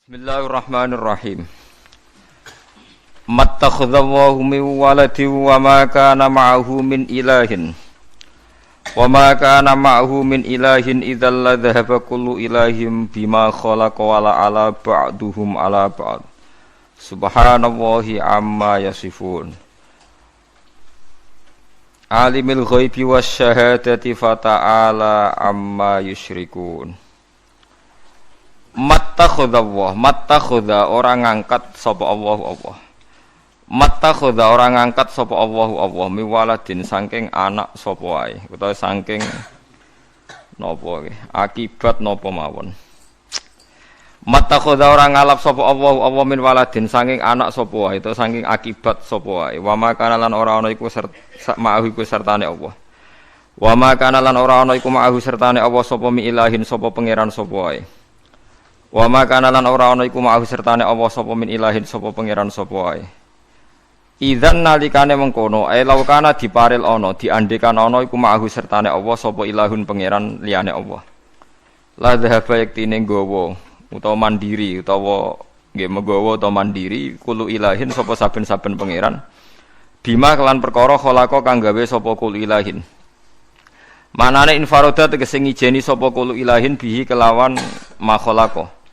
Bismillahirrahmanirrahim. Mattakhadallahu min waladin wa ma kana ma'ahu min ilahin. Wa ma kana ma'ahu min ilahin idzal la dhahaba kullu ilahin bima khalaqa wa la ala ba'duhum ala ba'd. Subhanallahi amma yasifun. Alimul ghaibi wasyahadati fata'ala amma yusyrikun. Mattakhadha orang ngangkat sapa Allah. Mattakhadha orang ngangkat sapa Allah miwaladin saking anak sapa wae utawa saking napa akibat napa mawon. Mattakhadha orang ngalap sapa Allah min waladin saking anak sapa wae utawa saking akibat sapa wae. Wa ma kana lan ora ana iku ma'ahu iku sertane Allah. Wa ma kana lan ora ana iku ma'ahu sertane Allah sapa mi ilahin sapa pangeran sapa wae. Wa ma kana lan ora ana iku ma'ahu sertane Allah sapa min ilahin sapa pangeran sapa wae. Idzan nalikane mengkono ae laukana diparil ana diandekan ana iku ma'ahu sertane Allah sapa ilahun pangeran liyane Allah. La dhahaba yektine nggawa utawa mandiri utawa nggih menggawa utawa mandiri kulo ilahin sapa saben-saben pangeran. Bima kelan perkara khalaqa kang gawe sapa kulo ilahin. Manane infaroda tegese ngijeni sapa kulo ilahin bihi kelawan makhalaqa.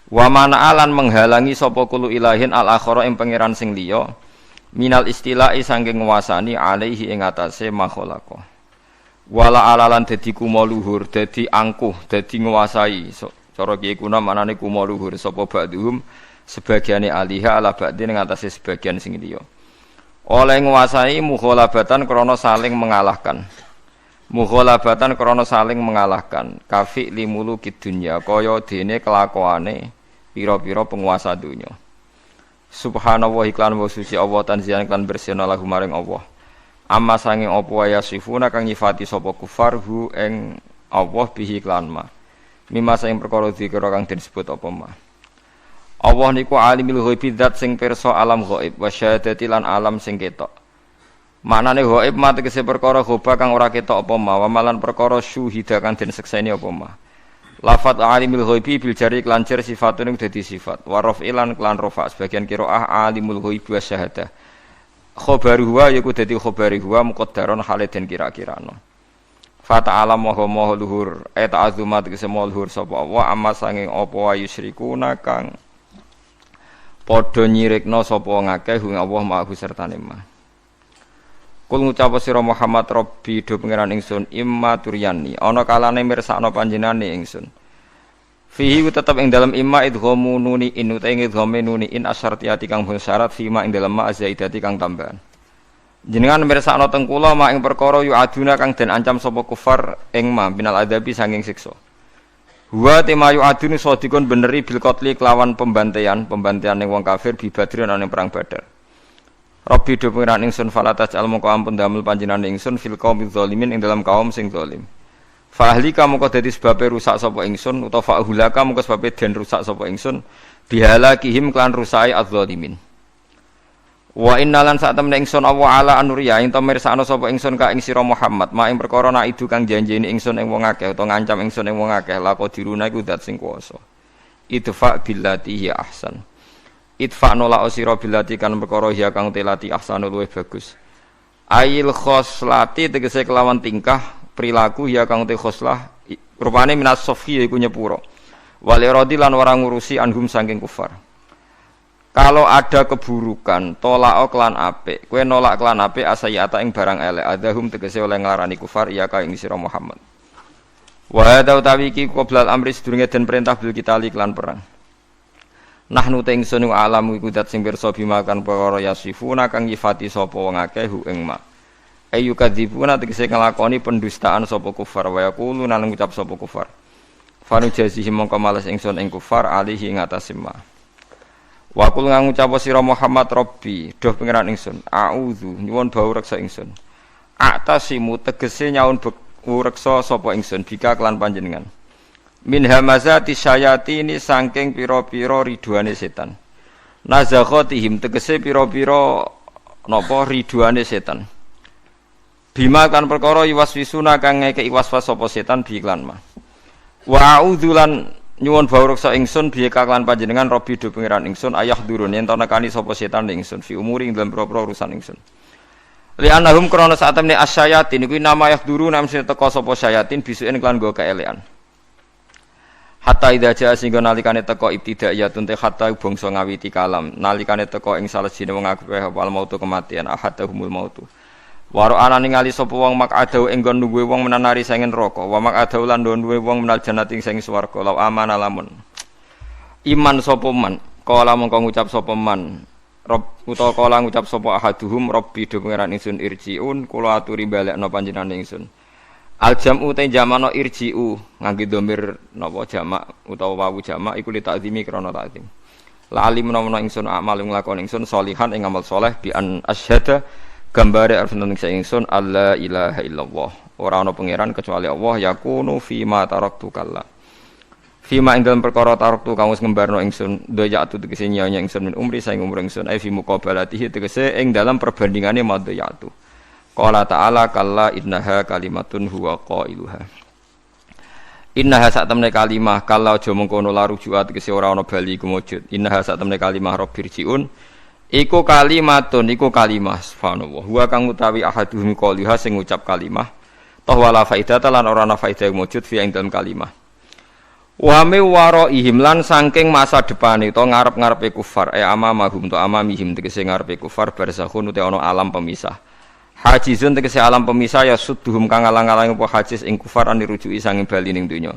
Wa mana alan menghalangi sapa kulo ilahin al akhara ing pangeran sing liya minal istila'i saking nguasani alaihi ing atase makhalaqa. Wala alalan dadi kuma luhur dadi angkuh dadi nguasai cara kiye kuna manane kuma luhur sapa ba'dhum sebagiane aliha ala ba'dhin ing atase sebagian sing liya. Oleh nguasai mukhalabatan krana saling mengalahkan. Mukhalabatan krana saling mengalahkan kafi limulukid dunya kaya dene kelakuane pira-pira penguasa dunya. Subhanallah iklan wa suci Allah tanzihan iklan bersihna lahu maring Allah. Amma sanging apa ya sifuna kang nyifati sapa kufar hu ing Allah bihi iklan ma. Mimma sing perkara dikira kang disebut apa ma. Allah niku alimul ghaibi zat sing pirsa alam ghaib wa syahadati lan alam sing ketok. Maknane ghaib mate kese perkara ghaib kang ora ketok apa ma, wa malan perkara syuhida kang den sekseni apa ma. Lafat alimul ghaibi bil jari lan jar sifatun dadi sifat. Wa raf'ilan lan rafa sebagian qiraah alimul ghaibi wa syahadah. Khabaru huwa yaiku dadi khabari huwa muqaddaron hale den kira-kirano. Fa ta'ala maha luhur eta azumat kese luhur sapa Allah amma sanging apa wa yusyrikuna kang padha nyirikna sapa ngakeh ing Allah ma'ahu sertane ma. Kul ngucap sira Muhammad Rabbi do pangeran ingsun imma turyani ana kalane mirsakno panjenengane ingsun fihi tetep ing dalam imma idghamu nuni in utawa idghame nuni in asyartiyati kang syarat fima ing dalam ma zaidati kang tambahan jenengan mirsakno teng kula mak ing perkara yu aduna kang den ancam sapa kufar ing ma binal adabi saking siksa wa tema yu adun sadikun beneri bil qatli kelawan pembantaian ning wong kafir bi badrin ana perang Badar. Rabbi do pengiran ingsun falataj al moko ampun damel panjenengan ingsun fil qaumil zalimin ing dalam kaum sing zalim. Fa ahli kamu kok dadi sebabe rusak sapa ingsun utawa fa hulaka moko sebabe den rusak sapa ingsun bihalakihim klan rusai az-zalimin. Wa innalan sak temne ingsun Allah ala anuriya ing mirsakno sapa ingsun ka ing sira Muhammad ma ing perkara nak idu kang janjeni ingsun ing wong akeh utawa ngancam ingsun ing wong akeh lako diruna iku zat sing kuwasa. Idfa billati hi ahsan. Itfa nola osiro bilati kan perkara ya kang telati ahsanul luwih bagus. Ail khoslati tegese kelawan tingkah perilaku ya kang te khoslah rupane minas sofi iku nyepuro. Wali radi lan ora ngurusi anhum saking kufar. Kalau ada keburukan, tolak klan apik. Kowe nolak klan apik asayata ing barang elek. Adahum tegese oleh nglarani kufar ya ka ing sira Muhammad. Wa hadza utawi iki qoblal amri sedurunge den perintah bil kita klan perang. Nahnu ta'ingsun alam iku dat sing pirsa bima kan perkara yasifuna kang nyifati sapa wong akeh hu ing ma. Ayu kadzibuna tegese nglakoni pendustaan sapa kufar wa yaqulu nang ngucap sapa kufar. Fanu jazihi mongko males ingsun ing kufar alihi ing atase ma. Wa qul ngucap sira Muhammad Rabbi doh pangeran ingsun a'udzu nyuwun bau reksa ingsun. Atasimu tegese nyaun reksa sapa ingsun bika kelan panjenengan. Min hamazati syayatini saking pira-pira ridwane setan. Nazakhatihim tegese pira-pira napa ridwane setan. Bima kan perkara iwaswisuna kang ngekeki waswas sapa setan bi iklan mah. Wa a'udzulan nyuwun bawruksa ingsun biye kaklan panjenengan Rabbi do pangeran ingsun ayah durun yen to nekani sapa setan ingsun fi umuri ing dalem propro urusan ingsun. Li annahum krana sak temne asyayatin kuwi nama ayah durun namse teka sapa syayatin bisuken kelan go kaelean. Hatta idza jaa singgo nalikane teka ibtidaiyatun te hatta bangsa ngawiti kalam nalikane teka ing salejine wong akeh wal mautu kematian ahadahumul mautu. Waro ana ningali sapa wong makadau ing nggon duwe wong menanari sangen neraka wa makadau lan duwe wong menal jannati sing swarga law amana lamun iman sapa man kala mongko ngucap sapa man rob utawa kala ngucap sapa ahaduhum rabbi do pangeran ingsun irjiun kula aturi balekno panjenengan ingsun aljamu te jamano irjiu ngangge dhamir napa jamak utawa wawu jamak iku li takzimi krana takzim lali menawa ingsun amal nglakoni ingsun salihan ing amal saleh bi an asyhada gambare arep nang ingsun alla ilaha illallah ora ana pangeran kecuali Allah yakunu fima taraktu kalla fima ing dalem perkara taraktu kang wis ngembarno ingsun dayatu tegese nyanya ingsun min umri saing umur ingsun ai fi muqabalatihi tegese ing dalam perbandingane madayatu qala ta'ala kalla innaha kalimatun huwa qailuha innaha sak temne kalimah kalla aja mengkono larujuat tegese ora ana bali iku mujud innaha sak temne kalimah rabbirjiun iku kalimatun iku kalimah subhanallah wa kang utawi ahaduhum qaliha sing ngucap kalimah toh wala faidata lan ora ana faidah wujud fi ing dalem kalimah wa me waraihim lan saking masa depane to ngarep-ngarepe kufar amamahum to amamihim tegese ngarepe kufar barzakhun uti ana alam pemisah hajizun tegese alam pemisah ya sudduhum kang alang-alang apa hajiz ing kufar ani rujuki sanging bali ning donya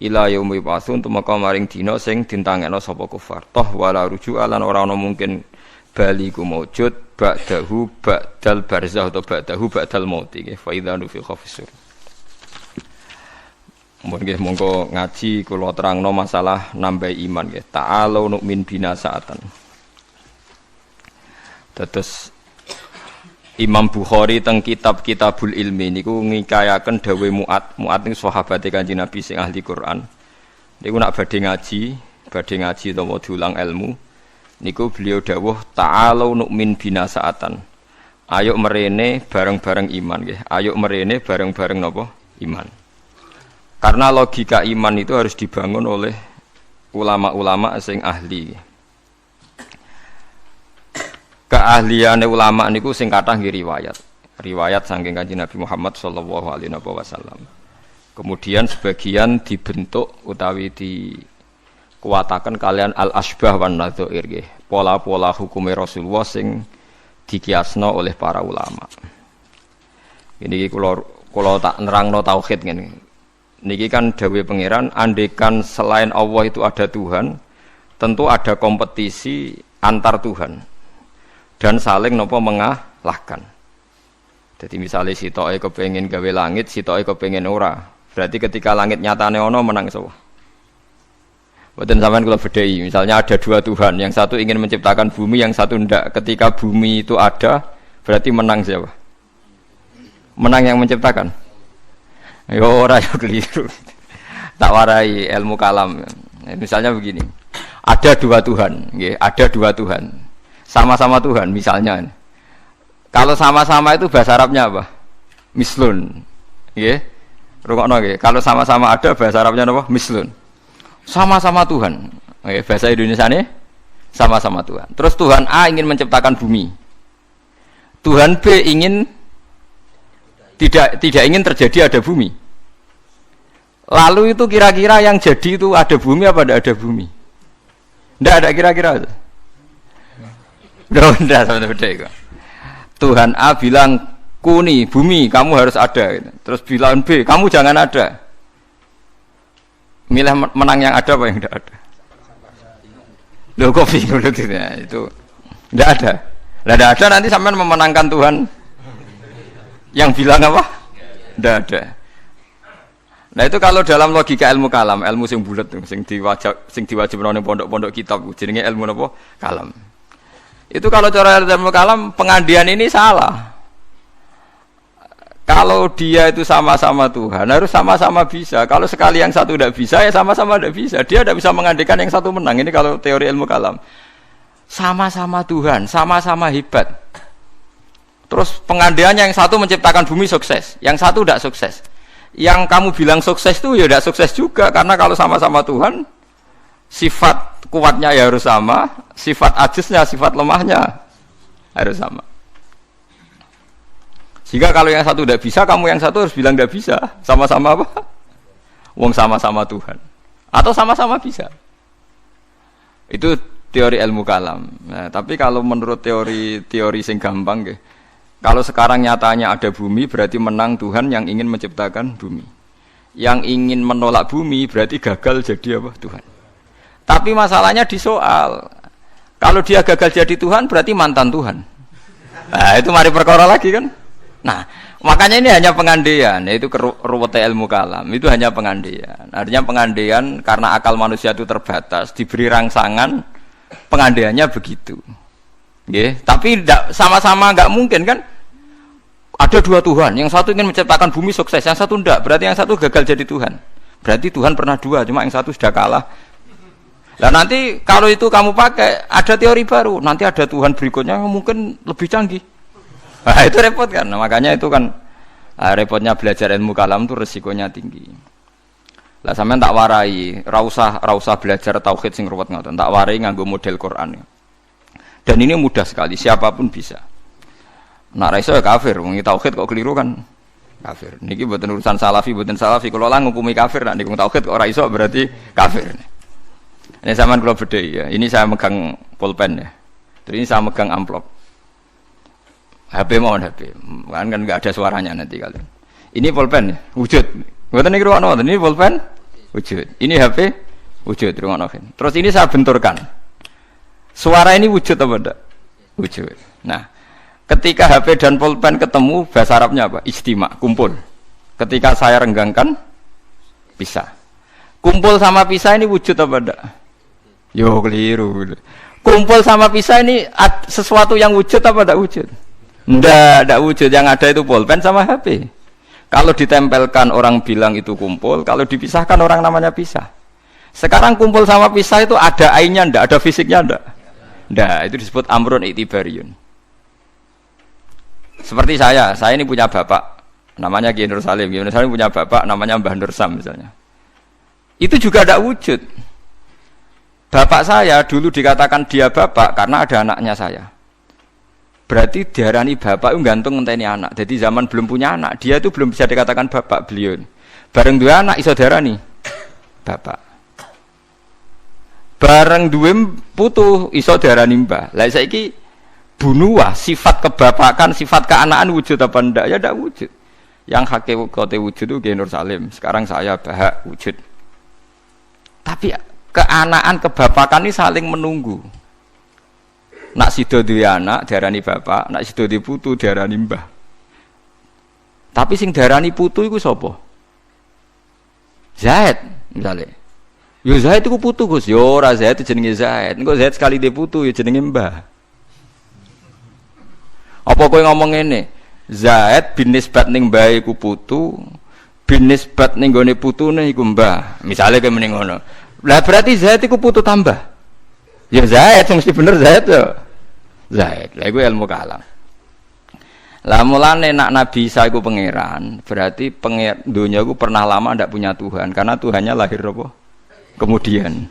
ila yaumi pasun tumeka maring dina sing dintangekno sapa kufar toh wala rujuk lan ora ana mungkin bali ku maujud ba'dahu ba'dal barzah atau ba'dahu ba'dal maut iki fa idza nufikha fisur. Mun nggih monggo ngaji kula terangno masalah nambah iman nggih. Ta'alu nu'min bina sa'atan. Terus Imam Bukhari teng kitab-kitabul ilmi niku ngikayaken dawuh Mu'ad niku sahabate Kanjeng Nabi sing ahli Quran. Niku nak badhe ngaji utawa diulang ilmu. Niku beliau dawuh ta'alu nu'min bina sa'atan. Ayo merene bareng-bareng iman nggih. Ayo merene bareng-bareng napa? Iman. Karena logika iman itu harus dibangun oleh ulama-ulama sing ahli. Keahliane ulama niku sing kathah nggih riwayat. Riwayat saking Kanjeng Nabi Muhammad sallallahu alaihi wasallam. Kemudian sebagian dibentuk utawi kuatakan kalian al-asbah wan nadzair nggih. Pola-pola hukume Rasulullah sing dikiasno oleh para ulama. Ini kula tak nerangno tauhid ngene. Niki kan dawuh pangeran andekan selain Allah itu ada Tuhan, tentu ada kompetisi antar Tuhan. Dan saling napa mengalahkan. Jadi misalnya sitoke kepengin gawe langit, sitoke kepengin ora. Berarti ketika langit nyatane ana menang sapa? Mboten sampean kula bedhei, misalnya ada dua Tuhan, yang satu ingin menciptakan bumi, yang satu ndak. Ketika bumi itu ada, berarti menang siapa? Menang yang menciptakan. Yo ora yo keliru. Tak warai ilmu kalam. Misalnya begini. Ada dua Tuhan, nggih, ada dua Tuhan. Sama-sama Tuhan misalnya. Kalau sama-sama itu bahasa Arabnya apa? Mislun. Nggih. Rungokno nggih. Kalau sama-sama ada bahasa Arabnya apa? Mislun. Sama-sama Tuhan. Bahasa Indonesianya sama-sama Tuhan. Terus Tuhan A ingin menciptakan bumi. Tuhan B ingin tidak ingin terjadi ada bumi. Lalu itu kira-kira yang jadi itu ada bumi apa tidak ada bumi? Tidak ada kira-kira. Tidak sama beda. Tuhan A bilang kuni bumi kamu harus ada. Terus bilang B kamu jangan ada. Milih menang yang ada apa yang tidak ada? Loh kok bingung gitu ya? Itu tidak ada. Tidak ada nanti sampean memenangkan Tuhan yang bilang apa? Tidak ada. Nah itu kalau dalam logika ilmu kalam, ilmu sing bulat, sing diwajibno ning pondok-pondok kitab, jenenge ilmu apa? Kalam. Itu kalau cara ilmu kalam pengandian ini salah. Kalau dia itu sama-sama Tuhan, harus sama-sama bisa. Kalau sekali yang satu tidak bisa, ya sama-sama tidak bisa. Dia tidak bisa mengandikan yang satu menang. Ini kalau teori ilmu kalam. Sama-sama Tuhan, sama-sama hebat. Terus pengandiannya yang satu menciptakan bumi sukses, yang satu tidak sukses. Yang kamu bilang sukses itu ya tidak sukses juga. Karena kalau sama-sama Tuhan, Sifat kuatnya ya harus sama, sifat ajiznya, sifat lemahnya harus sama. Jika kalau yang satu tidak bisa, kamu yang satu harus bilang tidak bisa. Sama-sama apa? Wong sama-sama Tuhan. Atau sama-sama bisa. Itu teori ilmu kalam. Nah, tapi kalau menurut teori sing gampang, kalau sekarang nyatanya ada bumi, berarti menang Tuhan yang ingin menciptakan bumi. Yang ingin menolak bumi berarti gagal jadi apa? Tuhan. Tapi masalahnya di soal, kalau dia gagal jadi Tuhan berarti mantan Tuhan. Nah itu mari perkara lagi kan. Nah makanya ini hanya pengandaian, yaitu ruwet ilmu kalam. Itu hanya pengandaian. Artinya pengandaian karena akal manusia itu terbatas, diberi rangsangan, pengandaiannya begitu. Tapi sama-sama nggak mungkin kan. Ada dua Tuhan, yang satu ingin menciptakan bumi sukses, yang satu enggak, berarti yang satu gagal jadi Tuhan. Berarti Tuhan pernah dua, cuma yang satu sudah kalah. Nah nanti kalau itu kamu pakai, ada teori baru, nanti ada Tuhan berikutnya yang mungkin lebih canggih. Nah itu repot kan, nah, makanya itu kan repotnya belajar ilmu kalam itu resikonya tinggi. Lah sampean tak warai, ra usah belajar tauhid sing ruwet ngoten, tak warai nganggo model Quran. Dan ini mudah sekali, siapapun bisa. Nak ra iso ya kafir, wong tauhid kok keliru kan kafir. Niki mboten urusan salafi, mboten salafi. Kalau lah ngukumi kafir, nak niku tauhid kok ora iso berarti kafir. Ini sampean kula bedhe ya. Ini saya megang pulpen ya. Terus ini saya megang amplop. HP mohon HP. Kan enggak ada suaranya nanti kalian. Ini pulpen ya, wujud. Mboten niku ruwono, ini pulpen wujud. Ini HP wujud ruwono. Terus ini saya benturkan. Suara ini wujud apa enggak? Wujud. Nah, ketika HP dan pulpen ketemu, bahasa Arabnya apa? Ijtima, kumpul. Ketika saya renggangkan, pisah. Kumpul sama pisah ini wujud apa enggak? Yo keliru. Kumpul sama pisah ini sesuatu yang wujud apa enggak wujud? Enggak wujud. Yang ada itu pulpen sama HP. Kalau ditempelkan orang bilang itu kumpul, kalau dipisahkan orang namanya pisah. Sekarang kumpul sama pisah itu ada ainnya enggak? Ada fisiknya enggak? Enggak, itu disebut amrun i'tibariyun. Seperti saya ini punya bapak, namanya Kiai Nur Salim. Kiai Nur Salim punya bapak, namanya Mbah Nur Sam misalnya. Itu juga tidak wujud. Bapak saya dulu dikatakan dia bapak karena ada anaknya saya. Berarti diarani bapak itu gantung ngenteni anak. Jadi zaman belum punya anak, dia itu belum bisa dikatakan bapak beliau. Bareng dua anak iso diarani bapak. Bareng dua putu iso diarani mbah. Lah saiki bunuah, sifat kebapakan, sifat keanaan wujud apa ndak? Ya ndak wujud. Yang hakikate wujud itu Kiai Nur Salim. Sekarang saya Bahak wujud. Tapi keanaan kebapakan ini saling menunggu. Nak sido duwe anak diarani bapak, nak sido duwe putu diarani mbah. Tapi sing diarani putu iku sapa? Zaid misalnya. Yo Zaid iku putu Gus. Yo ora Zaid jenenge Zaid. Engko Zaid sekali dhe putu ya jenenge mbah. Apa kowe ngomong ngene? Zaid bin nisbat ning mbah iku putu, bin nisbat ning gone putune iku mbah. Misale kowe muni ngono. Lah berarti Zaid iku putu tambah. Ya Zaid mesti bener Zaid yo. Zaid. Lah iku ilmu kalam. Lah mulane nak Nabi Isa iku pangeran, berarti dunia iku pernah lama ndak punya Tuhan karena Tuhannya lahir apa? Kemudian.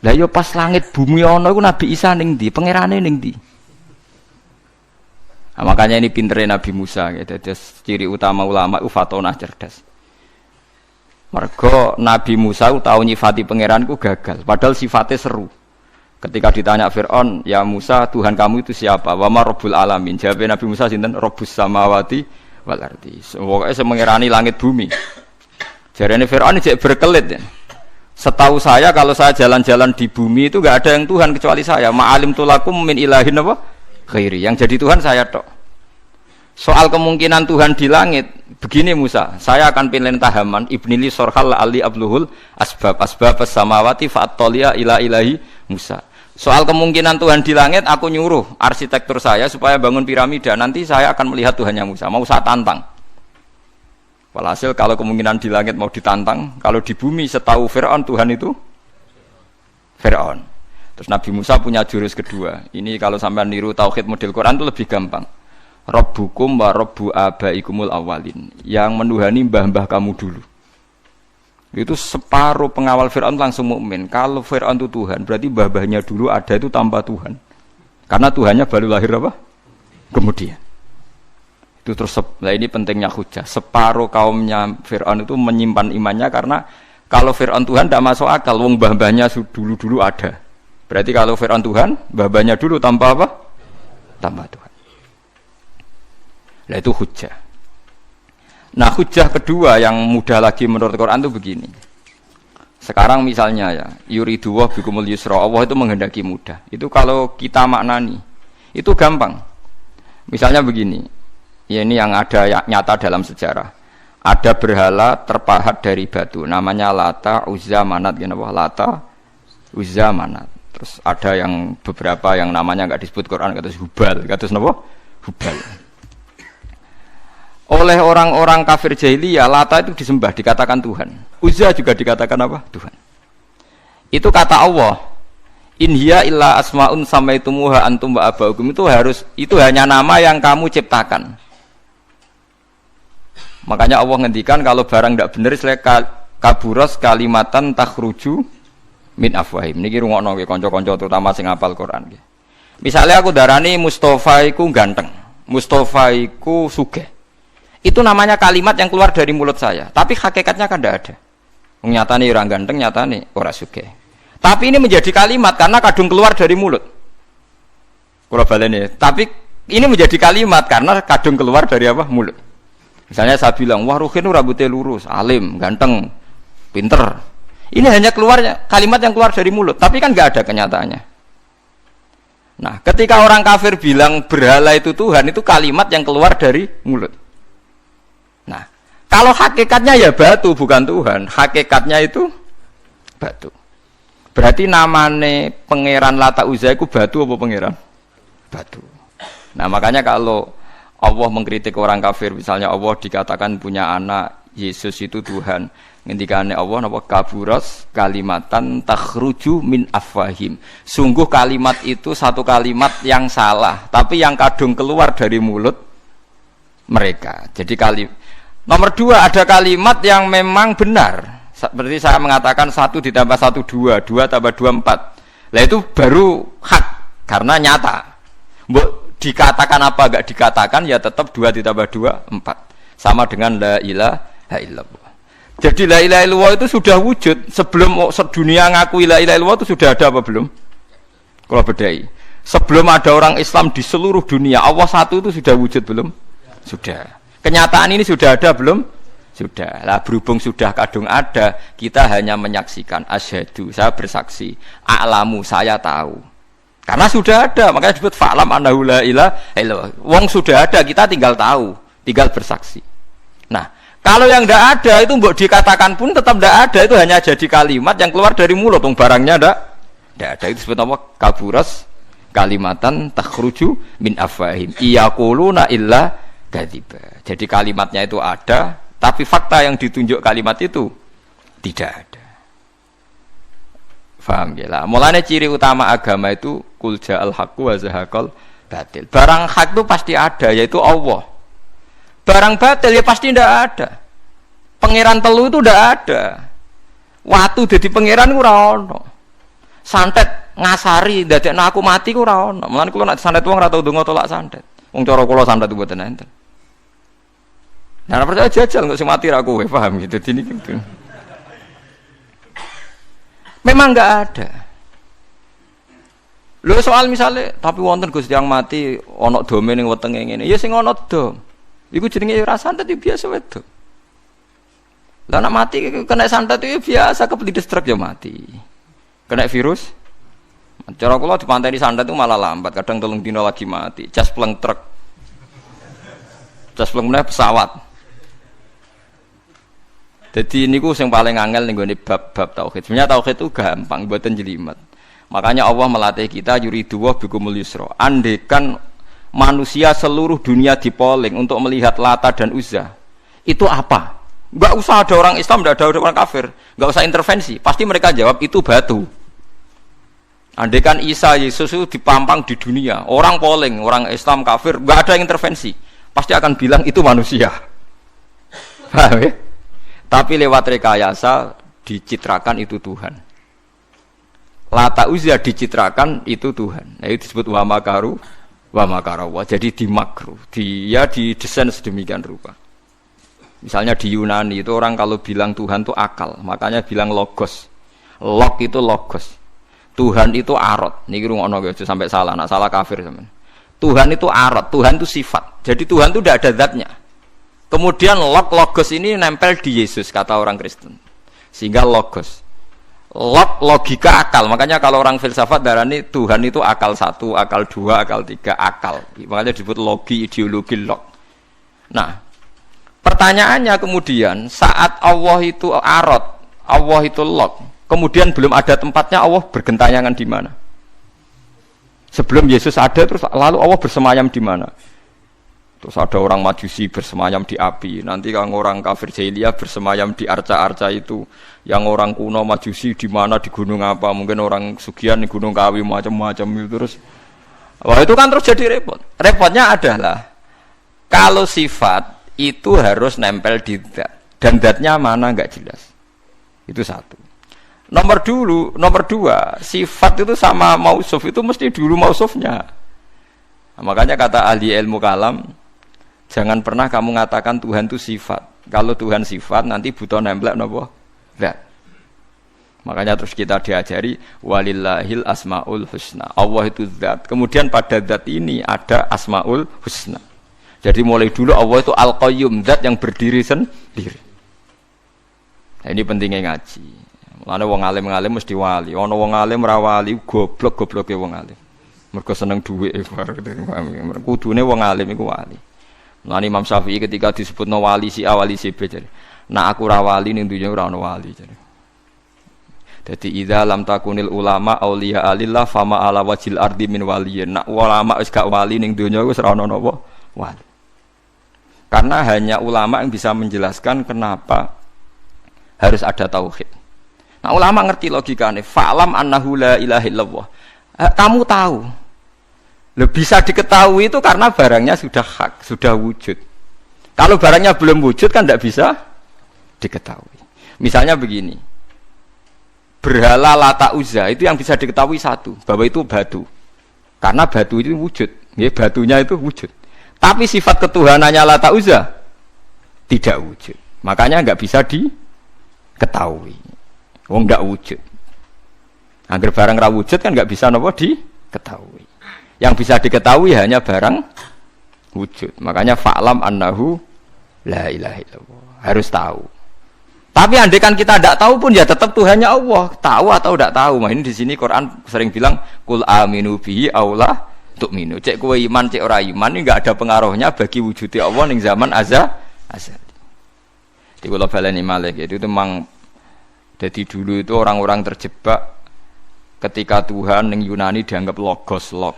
Lah yo pas langit bumi ana iku Nabi Isa ning ndi? Pangerane ning ndi? Nah, makanya ini pinternya Nabi Musa gitu. Ciri utama ulama ufatonah cerdas. Mergo Nabi Musa tahu nyifati pangeranku gagal, padahal sifatnya seru. Ketika ditanya Fir'aun, ya Musa, Tuhan kamu itu siapa? Wa ma Rabbul Alamin. Jawabnya Nabi Musa sinten? Rabbus samawati wal ardi. Pokoke sing mengerani langit bumi. Jarene Fir'aun jek berkelit ya. Setahu saya kalau saya jalan-jalan di bumi itu enggak ada yang Tuhan kecuali saya. Ma'alim tulakum min ilahin apa? Khairi. Yang jadi Tuhan saya tok. Soal kemungkinan Tuhan di langit, begini Musa, saya akan pilih tahaman ibnili sorhal ali abluhul asbab samawati fa'atolia ila ilahi Musa. Soal kemungkinan Tuhan di langit, aku nyuruh arsitektur saya supaya bangun piramida. Nanti saya akan melihat Tuhannya Musa. Mau saya tantang. Walhasil kalau kemungkinan di langit mau ditantang, kalau di bumi setahu Fir'aun Tuhan itu Fir'aun. Terus Nabi Musa punya jurus kedua. Ini kalau sampai niru tauhid model Quran itu lebih gampang. Rabbukum wa rabbu abaikumul awalin. Yang menuhani mbah-mbah kamu dulu. Itu separuh pengawal Fir'aun langsung mukmin. Kalau Fir'aun itu Tuhan, berarti babahnya dulu ada itu tanpa Tuhan. Karena Tuhannya baru lahir apa? Kemudian. Itu terus, nah ini pentingnya hujah. Separuh kaumnya Fir'aun itu menyimpan imannya karena kalau Fir'aun Tuhan tidak masuk akal, wong babahnya dulu ada. Berarti kalau Fir'aun Tuhan, babahnya dulu tanpa apa? Tanpa Tuhan. Nah itu hujah. Nah hujah kedua yang mudah lagi menurut Quran itu begini. Sekarang misalnya ya, yuridu wa bikumul yusra, Allah itu menghendaki mudah. Itu kalau kita maknani, itu gampang. Misalnya begini, ya ini yang ada nyata dalam sejarah. Ada berhala terpahat dari batu, namanya Lata, Uzza, Manat, gitu, Lata, Uzza, Manat. Terus ada yang beberapa yang namanya nggak disebut Quran, kata Hubal, kata apa? Hubal. Oleh orang-orang kafir jahiliyah, Lata itu disembah, dikatakan Tuhan. Uzza juga dikatakan apa? Tuhan. Itu kata Allah. In hiya illa asmaun samaitumuha antum wa abaukum, itu hanya nama yang kamu ciptakan. Makanya Allah ngendikan kalau barang tidak benar kaburos kalimatan takhruju min afwahim. Niki rungokno nggih kanca-kanca terutama sing hafal Quran nggih. Misalnya aku darani Mustofa iku ganteng, Mustofa iku sugih. Itu namanya kalimat yang keluar dari mulut saya, tapi hakikatnya kan tidak ada. Nyatane orang ganteng, nyatane orang sugih. Tapi ini menjadi kalimat karena kadung keluar dari mulut. Kula baleni, tapi ini menjadi kalimat karena kadung keluar dari apa? Mulut. Misalnya saya bilang, wah Ruhin rambutnya lurus, alim, ganteng, pinter. Ini hanya keluarnya kalimat yang keluar dari mulut, tapi kan nggak ada kenyataannya. Nah, ketika orang kafir bilang berhala itu Tuhan, itu kalimat yang keluar dari mulut. Nah, kalau hakikatnya ya batu bukan Tuhan, hakikatnya itu batu. Berarti namanya pangeran Lata Uzza itu batu apa pangeran? Batu. Nah, makanya kalau Allah mengkritik orang kafir, misalnya Allah dikatakan punya anak, Yesus itu Tuhan. Ngendikane Allah napa kaburas kalimatan takhruju min afwahim. Sungguh kalimat itu satu kalimat yang salah, tapi yang kadung keluar dari mulut mereka. Jadi nomor dua, ada kalimat yang memang benar. Seperti saya mengatakan 1 ditambah 1 2, 2 tambah 2 4. Lah itu baru hak karena nyata. Mbok dikatakan apa enggak dikatakan ya tetap 2 ditambah 2 4. Sama dengan la ilaha illallah. Jadi la ilaha illallah itu sudah wujud sebelum sedunia ngakui la ilaha illallah itu sudah ada apa belum? Kalau bedai. Sebelum ada orang Islam di seluruh dunia, Allah satu itu sudah wujud belum? Sudah. Kenyataan ini sudah ada belum? Sudah. Lah berhubung sudah kadung ada, kita hanya menyaksikan asyhadu, saya bersaksi, a'lamu, saya tahu. Karena sudah ada, makanya disebut fa'lam annahu la ilaha illallah. Wong sudah ada, kita tinggal tahu, tinggal bersaksi. Nah, kalau yang tidak ada itu mbok dikatakan pun tetap tidak ada, itu hanya jadi kalimat yang keluar dari mulut, wong barangnya tidak ada. Itu disebut apa? Kaburas kalimatan takhruju min afwahim. Iyaquluna illa kadziba. Jadi kalimatnya itu ada, tapi fakta yang ditunjuk kalimat itu tidak ada. Faham ya lah. Mulanya ciri utama agama itu kul ja'al haqqu wa zahaqal batil. Barang hak itu pasti ada, yaitu Allah. Barang batil ya pasti tidak ada. Pangeran telu itu tidak ada. Watu jadi pangeran ku ora ono. Santet ngasari dadekno aku mati ku ora ono. Mulane kula nek santet wong ora tau ndonga tolak santet. Wong cara kula santet mboten enten. Nah, percaya jajal nggak sih mati aku, paham gitu. Ini gitu. Memang nggak ada. Lo soal misalnya, tapi wonten Gusti yang mati, onok dome ning wetenge ngene. Ya sing ono dom. Iku jenenge ora santet biasa wedok. Lah nek mati kena santet itu biasa kepelides truk ya mati. Kena virus. Cara kula dipanteni santet itu malah lambat, kadang 3 dina lagi mati. Jas pleng truk. Jas pleng meneh pesawat. Jadi niku sing paling angel ning gone bab tauhid. Sebenarnya tauhid itu gampang, mboten jelimet. Makanya Allah melatih kita yuridu wa bikumul yusra. Andekan manusia seluruh dunia dipoling untuk melihat Lata dan Uzza. Itu apa? Enggak usah ada orang Islam, enggak ada orang kafir, enggak usah intervensi. Pasti mereka jawab itu batu. Andekan Isa Yesus itu dipampang di dunia, orang poling, orang Islam kafir, enggak ada intervensi. Pasti akan bilang itu manusia. Paham ya? Tapi lewat rekayasa dicitrakan itu Tuhan. Lata Uzza dicitrakan itu Tuhan. Nah, itu disebut wa makaru wa makarawa. Jadi dimakru. Dia didesain sedemikian rupa. Misalnya di Yunani itu orang kalau bilang Tuhan itu akal, makanya bilang logos. Log itu logos. Tuhan itu arot. Niki rungokno aja sampai salah, nak salah kafir sampean. Tuhan itu arot, Tuhan itu sifat. Jadi Tuhan itu tidak ada zatnya. Kemudian logos ini nempel di Yesus kata orang Kristen. Sehingga logos. Logika akal. Makanya kalau orang filsafat darani Tuhan itu akal 1, akal 2, akal 3, akal. Makanya disebut logi, ideologi log. Nah, pertanyaannya kemudian saat Allah itu arot, Allah itu log, kemudian belum ada tempatnya Allah bergentayangan di mana? Sebelum Yesus ada terus lalu Allah bersemayam di mana? Terus ada orang Majusi bersemayam di api. Nanti kalau orang kafir jahiliyah bersemayam di arca-arca itu. Yang orang kuno Majusi di mana, di gunung apa? Mungkin orang Sugian di gunung Kawi macam-macam itu terus. Wah itu kan terus jadi repot. Repotnya adalah kalau sifat itu harus nempel di zat dan zatnya mana nggak jelas. Itu satu. Nomor dua, sifat itu sama mausuf itu mesti dulu mausufnya. Nah, makanya kata ahli ilmu kalam, jangan pernah kamu mengatakan Tuhan itu sifat. Kalau Tuhan sifat nanti butuh nempel nopo zat. Makanya terus kita diajari walillahil asmaul husna. Allah itu zat. Kemudian pada zat ini ada asmaul husna. Jadi mulai dulu Allah itu al-qayyum, zat yang berdiri sendiri. Nah, ini pentingnya ngaji. Mulane wong alim-alim mesti wali. Ana wong alim ra wali, goblok-gobloke wong alim. Mergo seneng dhuwit kudune wong alim iku wali. Mulane Imam Syafi'i ketika disebutno wali si A wali si B jare. Nak aku ra wali ning dunya ora ana wali jare. Dadi idza lam takunil ulama auliya alillah fama ala wajil ardi min waliyin. Nak ulama wis gak wali ning dunya wis ora ana napa wali. Karena hanya ulama yang bisa menjelaskan kenapa harus ada tauhid. Nah, ulama ngerti logikanya. Fa'lam annahu la ilaha illallah. Kamu tahu. Bisa diketahui itu karena barangnya sudah hak, sudah wujud. Kalau barangnya belum wujud kan tidak bisa diketahui. Misalnya begini. Berhala Lata Uzza itu yang bisa diketahui satu, bahwa itu batu. Karena batu itu wujud. Ya, batunya itu wujud. Tapi sifat ketuhanannya Lata Uzza tidak wujud. Makanya nggak bisa diketahui. Wong nggak wujud. Agar barang ra wujud kan nggak bisa nopo diketahui. Yang bisa diketahui hanya barang wujud. Makanya fa'lam annahu la ilaha illallah. Harus tahu. Tapi andai kan kita tidak tahu pun ya tetap Tuhannya Allah. Tahu atau tidak tahu. Nah, ini di sini Quran sering bilang kul aminu bihi aula tu'minu. Cek kowe iman cek ora iman ini enggak ada pengaruhnya bagi wujudnya Allah ning zaman azali. Di kula baleni malih itu memang jadi dulu itu orang-orang terjebak ketika Tuhan ning Yunani dianggap logos log.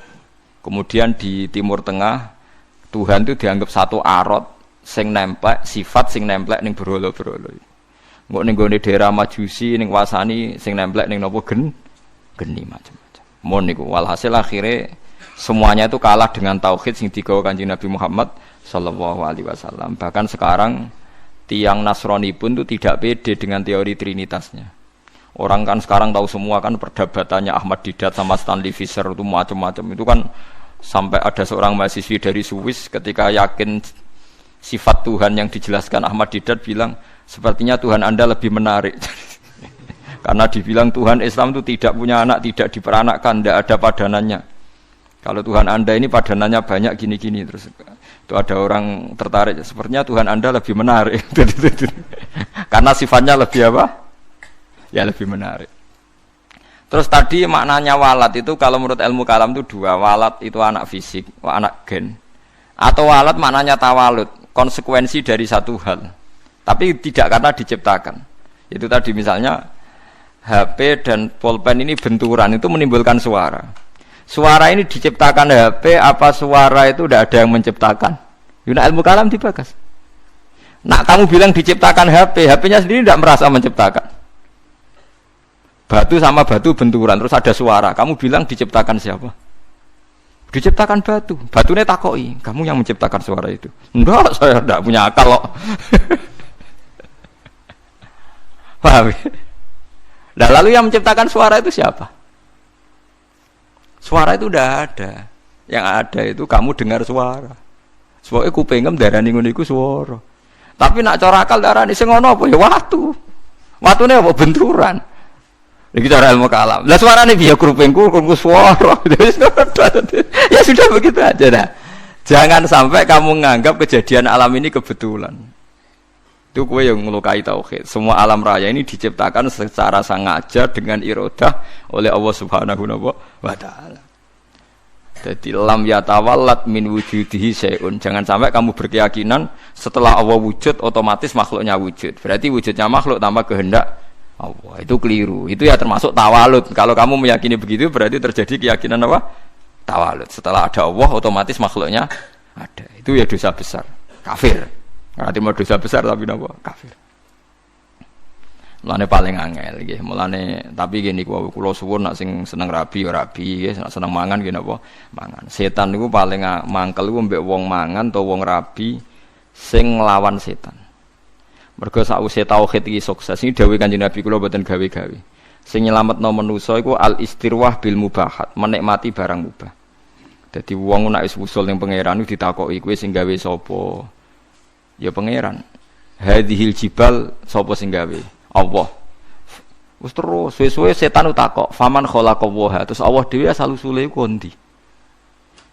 Kemudian di Timur Tengah Tuhan itu dianggap satu arot sing nemplek sifat sing nemplek ning berhala-berhala. Engko ning gone daerah Majusi ning wasani sing nemplek ning napa geni macam-macam. Mon niku walhasil akhirnya semuanya itu kalah dengan tauhid sing digawa Kanjeng Nabi Muhammad sallallahu alaihi wasallam. Bahkan sekarang tiang Nasrani pun itu tidak pede dengan teori trinitasnya. Orang kan sekarang tahu semua kan perdebatannya Ahmad Didat sama Stanley Fischer itu macam-macam. Itu kan sampai ada seorang mahasiswi dari Swiss ketika yakin sifat Tuhan yang dijelaskan Ahmad Didat bilang sepertinya Tuhan Anda lebih menarik. Karena dibilang Tuhan Islam itu tidak punya anak, tidak diperanakkan, tidak ada padanannya. Kalau Tuhan Anda ini padanannya banyak gini-gini terus itu ada orang tertarik sepertinya Tuhan Anda lebih menarik. Karena sifatnya lebih apa? Ya lebih menarik. Terus tadi maknanya walat itu kalau menurut ilmu kalam itu dua. Walat itu anak fisik, anak gen. Atau walat maknanya tawalud, konsekuensi dari satu hal. Tapi tidak karena diciptakan. Itu tadi misalnya HP dan pulpen ini benturan itu menimbulkan suara. Suara ini diciptakan HP apa suara itu tidak ada yang menciptakan? Yuna ilmu kalam dibagas. Nak kamu bilang diciptakan HP, HP-nya sendiri tidak merasa menciptakan. Batu sama batu benturan terus ada suara. Kamu bilang diciptakan siapa? Diciptakan batu. Batunya takoi, kamu yang menciptakan suara itu. Enggak, saya tidak punya akal loh. Paham? Nah, lalu yang menciptakan suara itu siapa? Suara itu udah ada. Yang ada itu kamu dengar suara. Soale kupingem darani ngono iku swara. Tapi nak cara akal darani sing ngono apa ya watu. Watune apa benturan. Iki cara ilmu kalam. Lah suarane piye kupingku krungu swara. Ya sudah begitu aja dah. Jangan sampai kamu menganggap kejadian alam ini kebetulan. Itu kowe yang melukai tauhid. Semua alam raya ini diciptakan secara sengaja dengan iradah oleh Allah Subhanahu wa taala. Jadi lam yatawallat min wujudihi syai'un. Jangan sampai kamu berkeyakinan setelah Allah wujud otomatis makhluknya wujud. Berarti wujudnya makhluk tanpa kehendak Allah. Itu keliru. Itu ya termasuk tawalud. Kalau kamu meyakini begitu berarti terjadi keyakinan apa? Tawalud. Setelah ada Allah otomatis makhluknya ada. Itu ya dosa besar. Kafir. Berarti mau dosa besar tapi apa? Kafir. Mulane paling angel nggih. Mulane tapi gini kula suwun nak sing seneng rabi ya rabi, nak seneng mangan nggih napa? Mangan. Setan niku paling mangkel iku mbek wong mangan utawa wong rabi sing nglawan setan. Mergo sakwise tauhid iki sukses iki dawuh Kanjeng Nabi kula mboten gawe-gawe. Sing nyelametno manusa iku al istirwah bil mubahat, menikmati barang mubah. Dadi wong nek wis usul ning pangeran iku ditakoki kowe sing gawe sapa? Ya pangeran. Hadhil jibal sapa sing gawe? Allah. Wis terus suwe-suwe setan utakok, "Faman khalaqallaha?" Terus Allah dhewe asal usule iku ndi?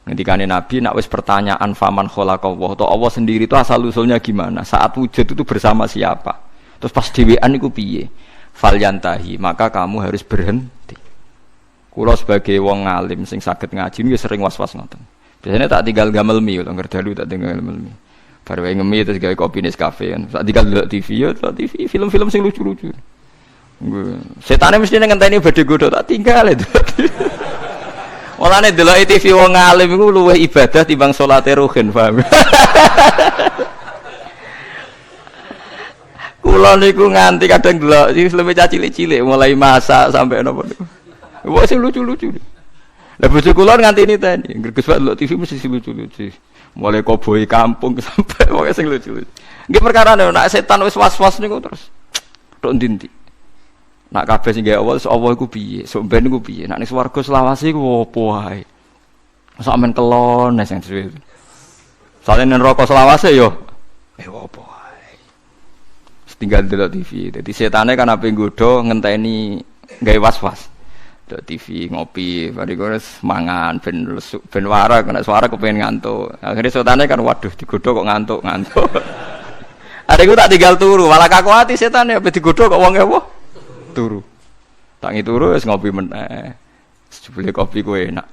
Ngendikane Nabi nak wis pertanyaan faman khalaqallahu, to Allah sendiri itu asal usulnya gimana? Saat wujud itu bersama siapa? Terus pas dhewean iku piye? Falyantahi, maka kamu harus berhenti. Kula sebagai wong alim sing saged ngaji niku sering was-was ngoten. Biasanya tak tinggal gamelmi to ngerdalu tak tinggal gamelmi. Baru ngemi terus gawe kopi Nescafe kan. Saat tinggal delok TV ya, TV film-film sing lucu-lucu. Setane mesti ngenteni badhe godho tak tinggal itu. Mulane delok TV wong alim iku luwih ibadah timbang salate ruhin, paham. Kula niku nganti kadang delok iki luwih cilik-cilik mulai masak sampai napa niku. Wah sing lucu-lucu. Lah bojo kula nganti niteni, greges wae delok TV mesti sing lucu-lucu. Mulai koboi kampung sampai pokoke sing lucu-lucu. Nggih perkarane nek setan wis was-was niku terus tok ndi-ndi. Nak kabeh sing gawe Allah iku piye? Sok ben iku piye? Nak ning swarga selawase iku opo wae? Sak men kelon sing suwe. Sale ning neraka selawase yo opo wae. Tinggal delok TV. Dadi setane kan ape nggodho ngenteni gawe was-was. Delok TV ngopi, bariku wis mangan ben warak, nek suara kepengin ngantuk. Akhire setane kan waduh digodho kok ngantuk-ngantuk. Adekku tak tinggal turu, malah kakuati setane ape digodho kok wong ewo. Turu. Tangi turu wis ngopi meneh. Jebule kopi ku enak.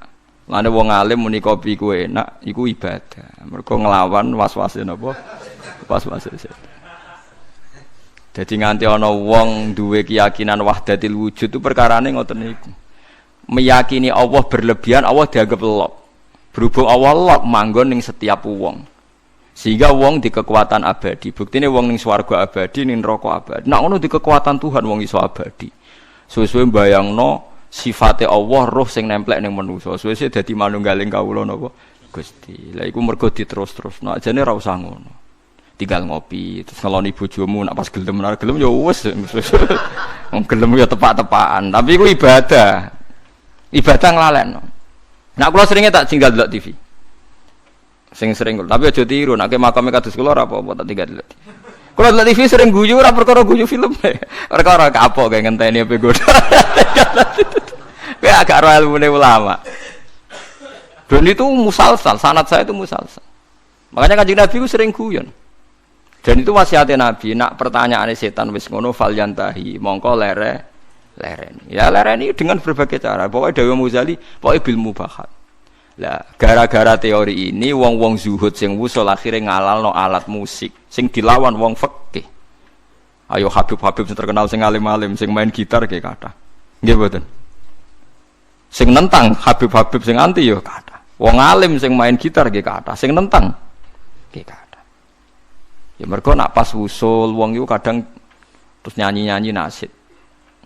Lane wong alim muni kopi ku enak iku ibadah. Mergo nglawan was-wase napa? Was-wase setan. Dadi nganti ana wong duwe keyakinan wahdatil wujud itu perkarane ngoten niku. Meyakini Allah berlebihan, Allah dianggap lok. Berhubung Allah lok manggon ning setiap wong. Sehingga wong di kekuatan abadi. Buktine wong ning swarga abadi, ning neraka abadi. Nek ngono di kekuatan Tuhan wong iso abadi. Suwe-suwe mbayangno sifate Allah roh sing nemplek ning manusa. Suwe-suwe dadi manunggaling kawula napa Gusti. Lah iku mergo diterus-terusno. Ajane ora usah ngono. Tinggal ngopi, terus ngeloni bojomu nak pas gelem ora gelem ya wis. Wong gelem ya tepak-tepakan. Tapi iku ibadah. Ibadah nglalekno. Nek kula seringe tak tinggal delok TV. Sing sering kula, tapi aja tiru nek makame kados kula ora apa-apa tak tinggal delok. Kula delok TV sering guyu ora perkara guyu film. Perkara kapok kayak ngenteni ape godho. Kayak agak ro ilmune ulama. Dan itu musalsal, sanad saya itu musalsal. Makanya Kanjeng Nabi ku sering guyon. Dan itu wasiatnya Nabi, nak pertanyaane setan wis ngono falyantahi, mongko lereni. Ya lereni dengan berbagai cara. Pokoknya Dawi Muzali, pokoknya bil mubahat. Lah, gara-gara teori ini wong-wong zuhud sing wusul akhire ngalalno alat musik sing dilawan wong fikih. Ayo Habib-habib sing terkenal sing alim-alim sing main gitar nggih kathah. Nggih mboten. Sing nentang Habib-habib sing anti yo kathah. Wong alim sing main gitar nggih kathah, sing nentang nggih kathah. Ya mergo nak pas wusul wong iku kadang terus nyanyi-nyanyi nasyid.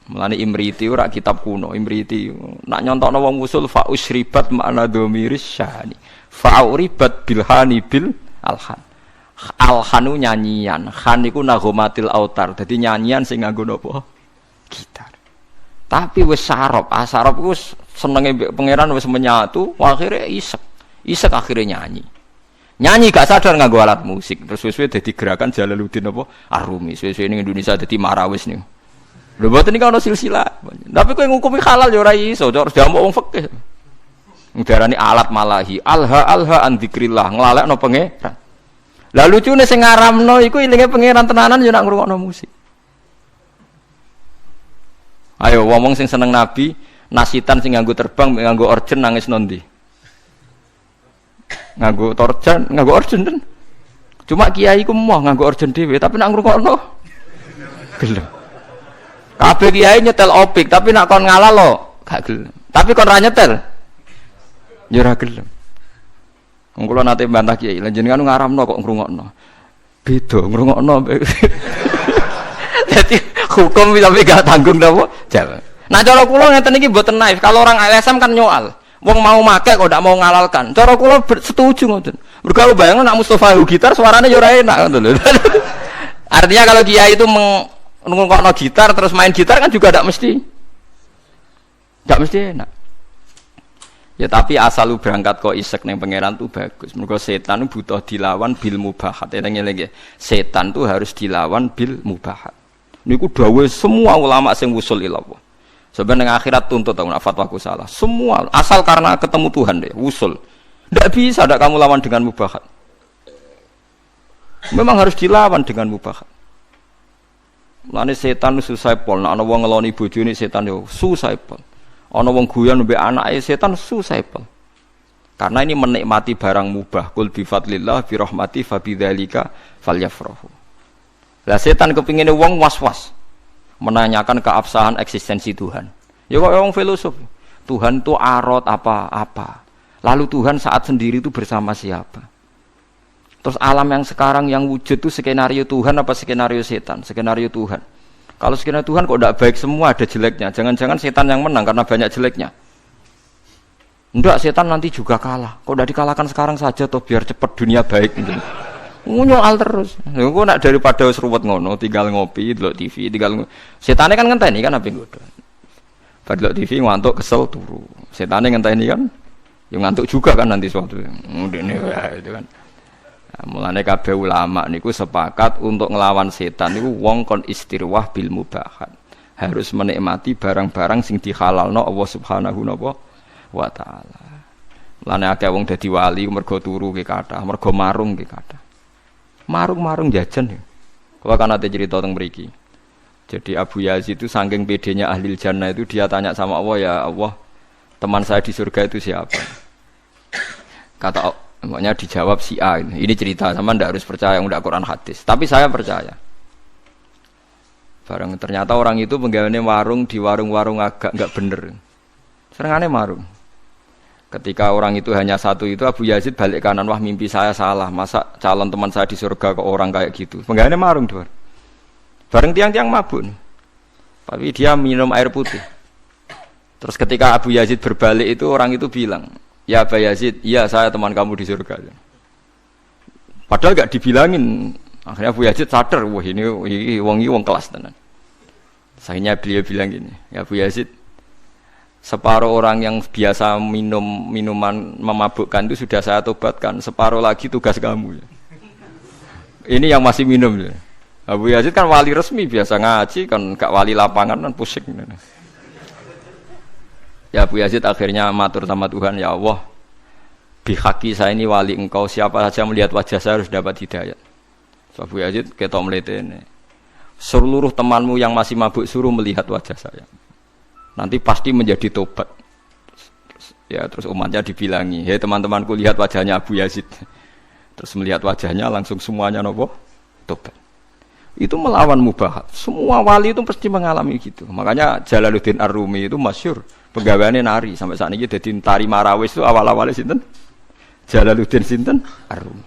Mulane Imriti ora kitab kuno, Imriti nak nyontokno wong wusul fa usribat makna dhamiris syani. Fa uribat bilhani bil alhan. Alhanu nyanyian, khan iku nagomatil autar. Dadi nyanyian sing nganggo napa? Gitar. Tapi wis sarop, sarop iku senenge pangeran wis menyatu, akhirnya isek akhirnya nyanyi. Nyanyi gak sadar nganggo alat musik. Terus suwe-suwe dadi gerakan Jalaluddin apa? Arumi. Suwe-suwe ning Indonesia dadi marawis niku. Lho mboten iki ana silsilah. Tapi kowe ngukumi halal ya ora iso, harus diamuk wong fikih. Ndarani alat malahi, alha an dzikrillah, nglalekno pangeran. Lah lucune sing ngaramno iku ilinge pangeran tenanan ya nak ngrungokno musik. Ayo wong sing seneng nabi, nasitan sing nganggo terbang, nganggo orjen nangis nondi. Nganggo torjan, nganggo orjen ten. Cuma kiai ku moh nganggo orjen dhewe, tapi nak ngrungokno gelem. Kabeh kiai nyetel opik, tapi nak kon ngalah lo gak gelem. Tapi kon ra nyetel ya ora gelem. Wong kula nate mbantah kiai, lha jenengan ngaramno kok ngrungokno. Beda ngrungokno. Dadi hukum tapi gak tanggung napa? Jalan. Nah cara kula ngeten iki mboten naif. Kalau orang LSM kan nyoal. Wong mau make kok ndak mau ngalalkan. Cara kula setuju ngoten. Mergo bayangno nak Mustofa gitar suaranya ya ora enak ngoten lho. Artinya kalau kiai itu ngrungokno gitar terus main gitar kan juga ndak mesti enak. Ya tapi asal lu berangkat kok isek ning pangeran tuh bagus. Mergo setan butuh dilawan bil mubahat. Eling-eling setan tuh harus dilawan bil mubahat. Niku dawuh semua ulama sing wusul ila Allah. Sebenarnya akhirat tuntut aku fatwaku salah. Semua asal karena ketemu Tuhan deh, wusul. Ndak bisa ndak kamu lawan dengan mubahat. Memang harus dilawan dengan mubahat. Lane setan susah pol, nek ana wong ngeloni bojone setan yo susah pol. Ana wong guyon mbek anake setan susah pol. Karena ini menikmati barang mubah. Qul bi fadlillah bi rahmati fa bidzalika falyafrahu. Lah setan kepingine wong was-was menanyakan keabsahan eksistensi Tuhan. Ya kok wong filosof. Tuhan itu arot apa-apa. Lalu Tuhan saat sendiri itu bersama siapa? Terus alam yang sekarang yang wujud itu skenario Tuhan apa skenario setan? Skenario Tuhan. Kalau skenario Tuhan kok tidak baik semua, ada jeleknya. Jangan-jangan setan yang menang karena banyak jeleknya. Enggak, setan nanti juga kalah. Kok tidak dikalahkan sekarang saja toh biar cepat dunia baik gitu. Nyoal terus. Engko nak daripada wis ruwet ngono, tinggal ngopi, delok TV, tinggal setane kan ngenteni kan ape nggodho. Bar delok TV ngantuk kesel turu. Setane ngenteni kan ya ngantuk juga kan nanti suatu. Ndene itu kan. Nah, mulane kabeh ulama niku sepakat untuk ngelawan setan niku wong kon istirwah bil mubahat. Harus menikmati barang-barang sing dihalalno Allah Subhanahu wa taala. Mulane akeh wong dadi wali mergo turu ki kathah, mergo marung ki kathah. Marung-marung jajan ya. Kalau kan ada cerita tentang mriki. Jadi Abu Yazid itu saking pedenya ahli jannah itu dia tanya sama Allah, ya Allah, teman saya di surga itu siapa? Kata makanya dijawab si A. Ini cerita sama ndak harus percaya ndak Quran hadis. Tapi saya percaya. Barang ternyata orang itu penggaweane warung di warung-warung agak enggak bener. Serengane marung. Ketika orang itu hanya satu itu Abu Yazid balik kanan, wah mimpi saya salah, masa calon teman saya di surga ke orang kayak gitu. Penggaweane marung tuh. Bareng tiang-tiang mabuk. Tapi dia minum air putih. Terus ketika Abu Yazid berbalik itu orang itu bilang, ya Abu Yazid, iya saya teman kamu di surga. Padahal gak dibilangin. Akhirnya Abu Yazid sadar, wah ini wong kelas tenan. Akhirnya beliau bilang gini, ya Abu Yazid, separuh orang yang biasa minum minuman memabukkan itu sudah saya tobatkan, separuh lagi tugas kamu. Ini yang masih minum. Abu Yazid kan wali resmi, biasa ngaji kan, gak wali lapangan kan pusing. Ya Abu Yazid akhirnya matur sama Tuhan, ya Allah, bihaki saya ini wali engkau, siapa saja melihat wajah saya harus dapat hidayah. So, Abu Yazid ketok meletene, seluruh temanmu yang masih mabuk suruh melihat wajah saya. Nanti pasti menjadi tobat. Terus umatnya dibilangi, hei teman-temanku lihat wajahnya Abu Yazid. Terus melihat wajahnya langsung semuanya nopo tobat. Itu melawan mubahat. Semua wali itu pasti mengalami gitu. Makanya Jalaluddin Ar-Rumi itu masyhur penggaweane nari sampai saat ini jadi tari marawis itu awal-awalnya sinten? Jalaluddin sinten? Ar-Rumi.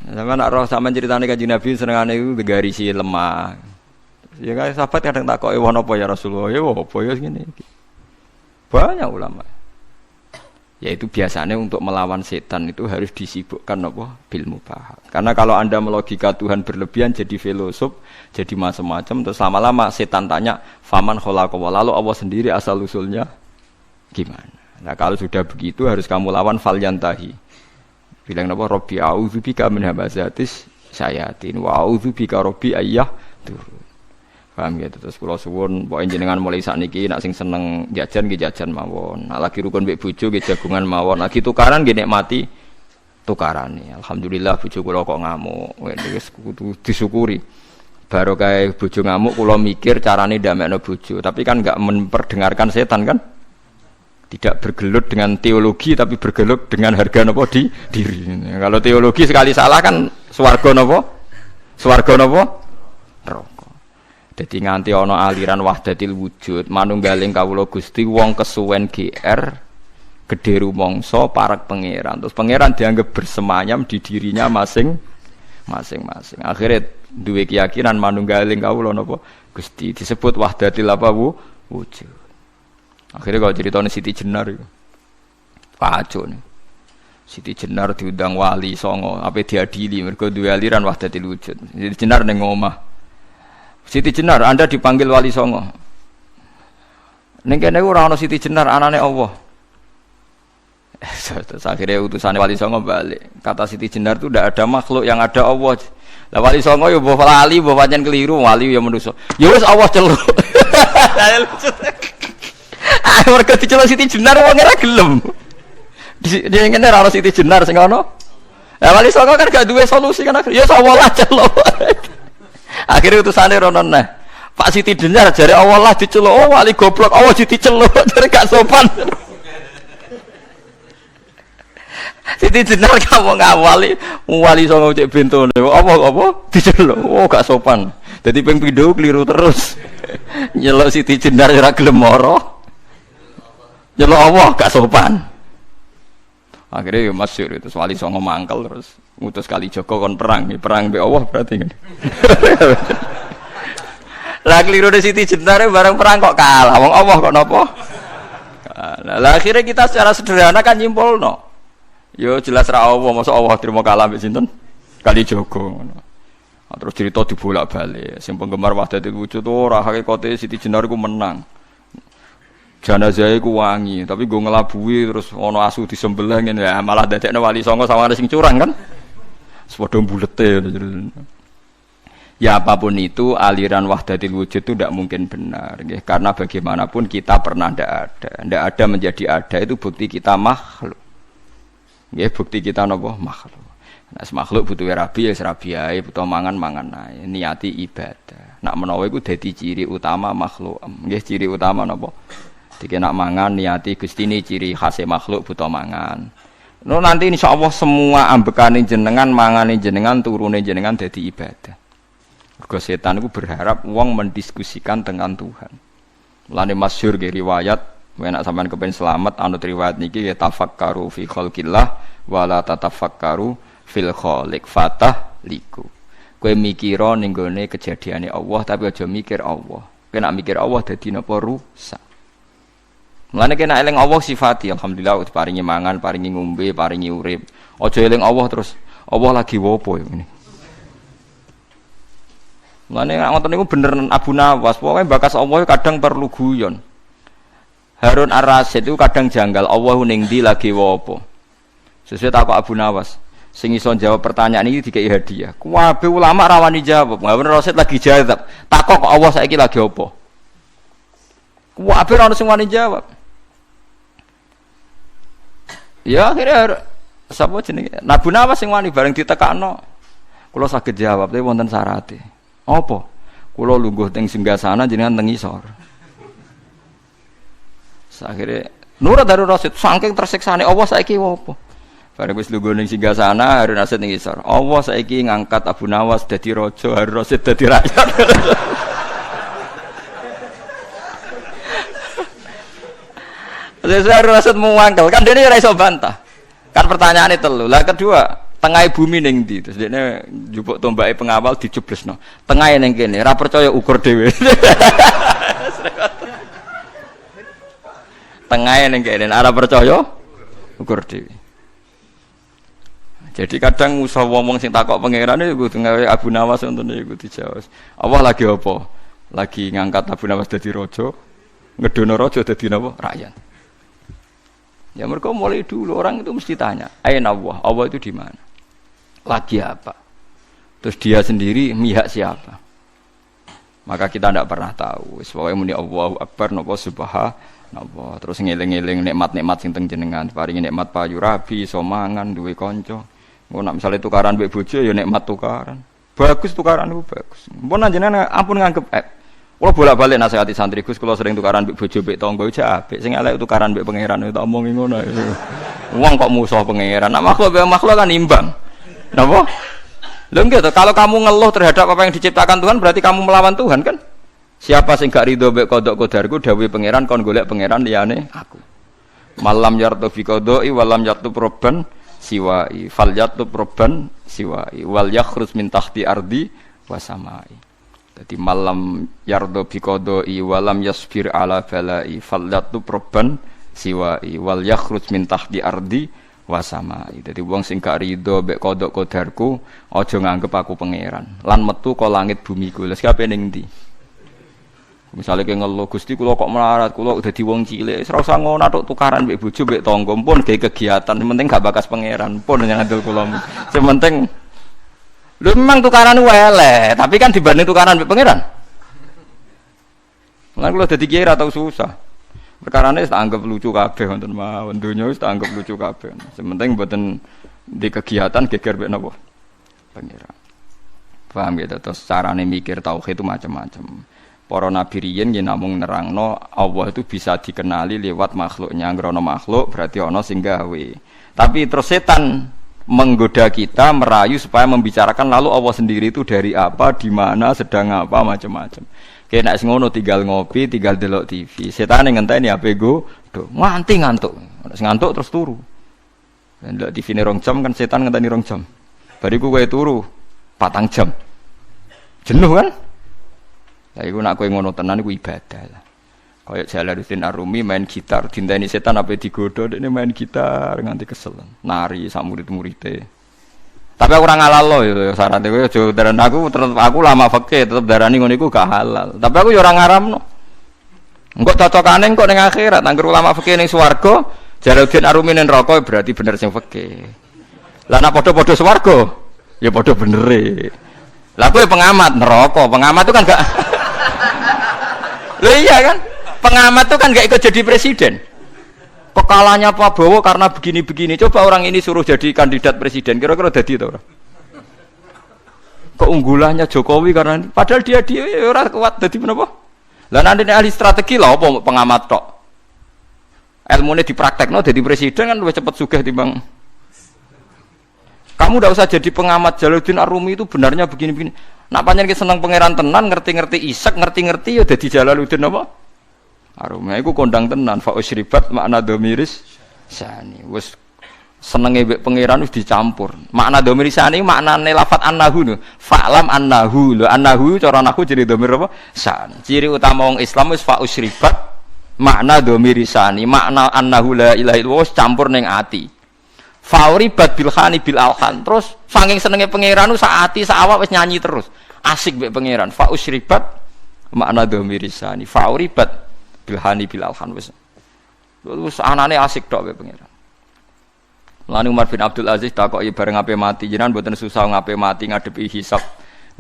Sama nak roh sama ceritane Kanjeng Nabi senengane iku garisi lemah. Ya kan sahabat kadang takoki wono apa ya Rasulullah, ya apa ya ngene iki. Banyak ulama. Yaitu biasanya untuk melawan setan itu harus disibukkan apa? Bil mubahat. Karena kalau Anda melogika Tuhan berlebihan jadi filosof, jadi macam-macam, terus lama-lama setan tanya, "Faman khalaqa?" Lalu Allah sendiri asal usulnya gimana? Nah, kalau sudah begitu harus kamu lawan falyantahi. Bilang apa? Rabbi a'udzubika min hamazatis syayatin wa a'udzubika rabbi ayyah turun. Paham ya, terus kula suwun pokoke jenengan mulai sakniki nek sing seneng jajan nggih jajan mawon. Nek lagi rukun mbek bojo nggih jagungan mawon. Lagi tukaran nggih nikmati tukarane. Alhamdulillah bojo kula kok ngamuk. Wis kudu disyukuri. Baru kae bojo ngamuk kula mikir carane ndamekno bojo, tapi kan enggak memperdengarkan setan kan? Tidak bergelut dengan teologi tapi bergelut dengan harga napa di diri. Kalau teologi sekali salah kan swarga napa? Swarga napa? Neraka. Dadi nganti ana aliran wahdatil wujud, manunggaling kawula Gusti wong kesuwen GR gedhe rumangsa parek pangeran. Terus pangeran dianggap bersemayam di dirinya masing-masing. Akhirnya duwe keyakinan manunggaling kawula napa Gusti disebut wahdatil apa wujud. Akhirnya kalau ceritanya Siti Jenar itu kacau nih. Siti Jenar diundang wali songo apa diadili mergo duwe aliran wahdatil wujud. Siti Jenar ning omah. Siti Jenar, Anda dipanggil wali songo. Ning kene ora ana Siti Jenar anane Allah. Terus akhirnya utusannya wali songo balik. Kata Siti Jenar itu tidak ada makhluk yang ada Allah. Lah wali songo yo mbok lali, mbok pancen keliru, wali yo manusa. Ya wis Allah celuk. Ah mergo diceluk Siti Jenar wong ora gelem. Dia ngene ora ana Siti Jenar sing ana. Lah wali songo kan gak duwe solusi kan akhirnya ya Allah celuk. Akhirnya utusannya ronon nah Pak Siti Jenar jare Allah lah diceluk, oh wali goblok Allah diceluk jare gak sopan. Siti Jenar kamu ngawali wali songo cek bentone apa diceluk, oh gak sopan. Dadi ping pindho keliru terus. Nyeluk Siti Jenar ora gelem mara. Nyeluk Allah gak sopan. Akhirnya ya masyhur itu wali songo mangkel terus ngutus Kalijaga kon perang mbek Allah berarti kan. Lah keliru de Siti Jenar bareng perang kok kalah. Wong Allah kok napa? Lah akhirnya kita secara sederhana kan nyimpulno. Yo jelas ra Allah, masa Allah terima kalah mbek sinten? Kalijaga ngono. Terus cerita dibolak-balik. Sing penggemar wahdatul wujud ora hakikate Siti Jenar iku menang. Jenazah iku wangi, tapi gue ngelabui terus ono asu disembelih ngene ya malah dadekne wali songo sama sing curang kan. Sepodo bulete. Ya apapun itu aliran wahdatul wujud itu tidak mungkin benar nggih, karena bagaimanapun kita pernah ndak ada menjadi ada itu bukti kita makhluk. Nggih, bukti kita napa makhluk. Nek makhluk butuh rabi ya rabi ae, butuh mangan ae, niati ibadah. Nak menawa iku dadi ciri utama makhluk. Nggih, ciri utama napa? Dike nak mangan niati Gusti ini ciri khas makhluk butuh mangan. No nanti insyaallah semua ambekane jenengan, mangane jenengan, turune jenengan dadi ibadah. Mergo setan iku berharap wong mendiskusikan dengan Tuhan. Mulane masyhur ge riwayat, nek sampean kepen selamat anut riwayat niki ya tafakkaru fi khalqillah wa la tatafakkaru fil khaliq fatah liku. Kowe mikira ning gone kejadiane Allah tapi aja mikir Allah. Kowe nak mikir Allah dadi napa rusak. Mulane kena eling Allah sifati, alhamdulillah paringi mangan, paringi ngombe, paringi urip. Aja eling Allah terus Allah lagi wopo ini. Mulane ngoten niku bener Abu Nawas, pokoke bakas Allah kadang perlu guyon. Harun Ar-Rasyid itu kadang janggal, Allah ning ndi lagi wopo. Sesuai takok Abu Nawas, sing iso jawab pertanyaan iki dikei hadiah. Kabeh ulama rawani jawab, Harun Ar-Rasyid lagi jawab. Takok kok Allah saiki lagi opo? Kabeh ora ono sing wani jawab. Ya akhirnya sapa jenenge Abu Nawas sing wani bareng ditekakno. Kula saged jawab tapi wonten syarate. Apa? Kula lungguh teng singgasana jenengan teng isor. Akhire Nurut Harun Rasyid saking tersiksane Allah saiki opo? Bareng wis lungguh ning singgasana Harun Rasyid ning isor. Allah saiki ngangkat Abu Nawas dadi raja, Harun Rasyid dadi rakyat. Saya rasa muangkel kan dia ora iso bantah. Kan pertanyaane telu. Lah kedua, tengah bumi ning ndi? Terus dekne njupuk tombake pengawal dicublesno. Tengahe ning kene, ora percaya ukur dhewe. Tengahe ning kene, ora percaya ukur dhewe. Jadi kadang usah wong sing takok pangeran iku kudu gawe Abu Nawas ngono iku dijawab. Allah lagi apa? Lagi ngangkat Abu Nawas dadi raja, ngedono raja dadi napa? Rakyat. Ya mereka mulai dulu orang itu mesti tanya, "Aina Allah? Allah itu di mana? Lagi apa?" Terus dia sendiri mihak siapa? Maka kita tidak pernah tahu. Pokoknya muni Allahu Akbar napa subhanallah. Terus ngeling-eling nikmat-nikmat sing teng jenengan, paringi nikmat payu rabi, iso mangan, duwe kanca. Ngono misale tukaran mbek bojo ya nikmat tukaran. Bagus tukaran itu bagus. Mpun jenengan ampun nganggep kula bolak-balik nasihati santri Gus kula sering tukaran mbek bojo mbek tangga iki apik. Sing elek tukaran mbek pangeran tak omongi ngono. Wong kok musuh pangeran. Nah, makhluk kan imbang. Napa? Lho nggih to, kalau kamu ngeluh terhadap apa yang diciptakan Tuhan berarti kamu melawan Tuhan kan? Siapa sing gak ridho mbek qada qadarku dawuhe pangeran kon golek pangeran liyane aku. Malam yartu fi qada'i walam yartu proban siwai fal yartu proban siwai wal yakhruj min tahti ardi wasamai. Jadi malam yartu fi qada'i walam yasbir ala balai fal yartu proban siwai wal yakhruj min tahti ardi wasamai. Jadi wong sing gak ridho mbek qada qadarku aja nganggep aku pangeran lan metu ka langit bumi ku. Lha kabeh ning ndi? Misalnya kayak ngeluh Gusti kula kok melarat, kula udah di wong cilik, ora usah ngono tok tukaran mbek bojo mbek tangga, pun gawe kegiatan, penting gak bakas pangeran, pun nyandel kula. Sementing lho memang tukaran elek, tapi kan dibanding tukaran mbek pangeran. Lan kula dadi kiai ra tau susah. Perkarane wis tak anggap lucu kabeh wonten mawon, donya wis tak anggap lucu kabeh. Sementing mboten di kegiatan geger mbek napa? Pangeran. Paham ya, terus carane mikir tauhid itu macam-macam. Para nabi riyen yen namung nerangno Allah itu bisa dikenali lewat makhluknya, ngrono makhluk berarti ana sing gawe. Tapi terus setan menggoda kita, merayu supaya membicarakan lalu Allah sendiri itu dari apa, di mana, sedang apa, macam-macam. Kayak nek sing ngono tinggal ngopi, tinggal delok TV. Setan ngenteni ape go, nganti ngantuk. Nek ngantuk terus turu. Delok TV ne 2 jam kan setan ngenteni 2 jam. Bariku kowe turu 4 jam. Jenuh kan? Lah iku nek kowe ngono tenan iku ibadah lah. Kayak Jalaluddin Ar-Rumi main gitar, dinteni setan ape digodho dekne main gitar nganti kesel. Nari sak murid-muride. Tapi aku ora ngalalo ya sarate kowe aja daran aku tetep aku lama fikih tetep darani ngono iku gak halal. Tapi aku ya ora ngaramno. Engko cocokane engko ning akhirat angger ulama fikih ning swarga, Jalaluddin Ar-Rumi ning neraka berarti bener sing fikih. Lah nek padha-padha swarga ya padha benere. Lah kowe pengamat neraka, pengamat itu kan gak Loh iya kan? Pengamat itu kan gak ikut jadi presiden. Kekalahannya Pak Prabowo karena begini-begini. Coba orang ini suruh jadi kandidat presiden, kira-kira jadi itu orang. Keunggulannya Jokowi karena padahal dia orang kuat jadi kenapa? Lah nanti ahli strategi lah apa pengamat tok. Ilmunya dipraktekno jadi presiden kan lebih cepat sugih timbang. Kamu tidak usah jadi pengamat. Jalaluddin Ar-Rumi itu benarnya begini-begini. Nak panjang kita senang pangeran tenan, ngerti-ngerti isak, ngerti-ngerti ya jadi Jalaluddin apa? Ar-Rumi itu kondang tenan. Fa usribat makna domiris sani. Wes senenge mbek pangeran wis dicampur. Makna domiris sani maknane lafat annahu. Fa'lam annahu. Lho annahu cara nahu jadi domir apa? Sani. Ciri utama wong Islam wis fa usribat makna domiris sani. Makna annahu la ilaha illallah campur ning ati. Fauribat bilhani bil alhan. Terus saking senenge pangeran ku sak ati sak awak wis nyanyi terus. Asik mbek pangeran. Fa usribat makna domirisani. Fauribat bilhani bil alhan wis. Terus anane asik tok mbek pangeran. Lan Umar bin Abdul Aziz takoki bareng ape mati jenengan mboten susah ngape mati ngadepi hisab,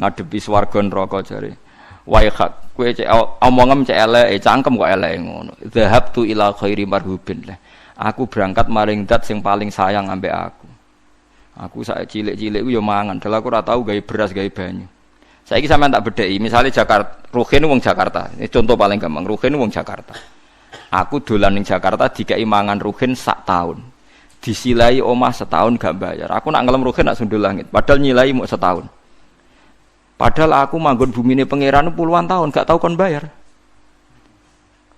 ngadepi swarga neraka jare. Wae hak kowe cek omongem cek elek cangkem kok elek ngono. Zahabtu ila khairi marhubin lah. Aku berangkat maring dat sing paling sayang ambek aku. Aku sak cilik-cilik ku yo mangan, dal aku ora tau gawe beras, gawe banyu. Saiki sampean tak bedheki, misale Jakarta, Ruhin wong Jakarta. Ini contoh paling gampang, Ruhin wong Jakarta. Aku dolan ning Jakarta dikai mangan Ruhin sak tahun. Disilai omah setahun gak bayar. Aku nak ngelem Ruhin nak sundul langit, padahal nyilai mau setahun. Padahal aku manggon bumine pangeran puluhan tahun gak tau kon bayar.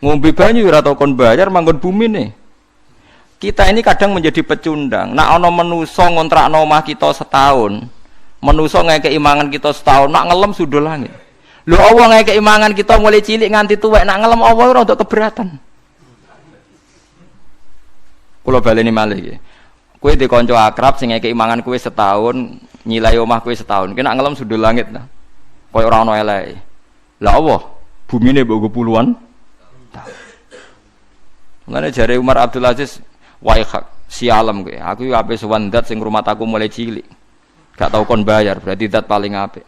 Ngombe banyu ora tau kon bayar manggon bumine. Kita ini kadang menjadi pecundang. Nak ana manusa ngontrakno omah kita setahun. Manusa ngekeki mangan kita setahun, nak ngelem sundul langit. Lho Allah ngekeki mangan kita mulai cilik nganti tuwek, nak ngelem Allah ora untuk keberatan. Kula baleni malih iki. Kowe di kanca akrab sing ngekeki mangan kowe setahun, nyilai omah kowe setahun. Ki nak ngelem sundul langit ta. Kaya ora ana eleke. Lah Allah, bumine mbok puluhan tahun. Mulane jare Umar Abdul Aziz, "Wahai si alam kowe, aku ape sowan zat sing rumah aku mulai cilik. Gak tau kon bayar, berarti zat paling apik."